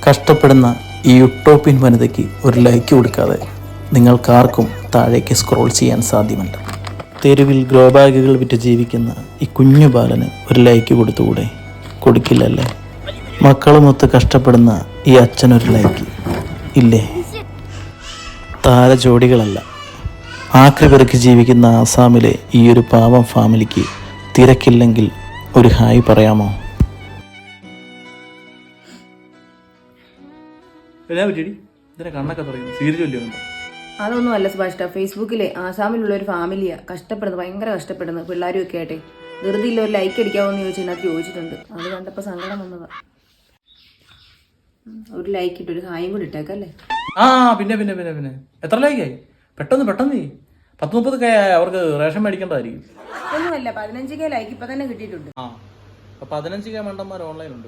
കഷ്ടപ്പെടുന്ന ഈ യുട്ടോപ്യൻ വനിതയ്ക്ക് ഒരു ലൈക്ക് കൊടുക്കാതെ നിങ്ങൾക്കാർക്കും താഴേക്ക് സ്ക്രോൾ ചെയ്യാൻ സാധ്യമല്ല. തെരുവിൽ ഗ്രോ ബാഗുകൾ വിറ്റ് ജീവിക്കുന്ന ഈ കുഞ്ഞു ബാലന് ഒരു ലൈക്ക് കൊടുത്തുകൂടെ? കൊടുക്കില്ലല്ലേ? മക്കളുമൊത്ത് കഷ്ടപ്പെടുന്ന ഈ അച്ഛനൊരു ലൈക്ക് ഇല്ലേ? താരജോഡികളല്ല, ആക്രി പെറുക്കി ജീവിക്കുന്ന ആസാമിലെ ഈ ഒരു പാവം ഫാമിലിക്ക് തിരക്കില്ലെങ്കിൽ ഒരു ഹായ് പറയാമോ? അതൊന്നും അല്ല സുഭാഷിട്ട, ഫേസ്ബുക്കിലെ ആസാമിലുള്ള ഒരു ഫാമിലിയാ കഷ്ടപ്പെടുന്നത്, ഭയങ്കര കഷ്ടപ്പെടുന്നത്, പിള്ളേരും ഒക്കെ ആയിട്ടെ. വെറുതെ ഇല്ല ഒരു ലൈക്ക് അടിക്കാവോന്ന് ചോദിച്ചു ഇതിനകത്ത് ചോദിച്ചിട്ടുണ്ട്. അത് കണ്ടപ്പോൾ സങ്കടം വന്നതാ. ഒരു ലൈക്ക് ഇട്ട് ഒരു ഹായും കൂടി ഇട്ടേക്കല്ലേ. പിന്നെ എത്ര ലൈക്കായി? പെട്ടെന്ന് 10-30K അവർക്ക് റേഷൻ മേടിക്കേണ്ടതായിരിക്കും. ഒന്നുമല്ല, 15K ലൈക്ക് ഇപ്പൊ തന്നെ കിട്ടിയിട്ടുണ്ട്. 15K മണ്ടന്മാർ ഓൺലൈൻ ഉണ്ട്.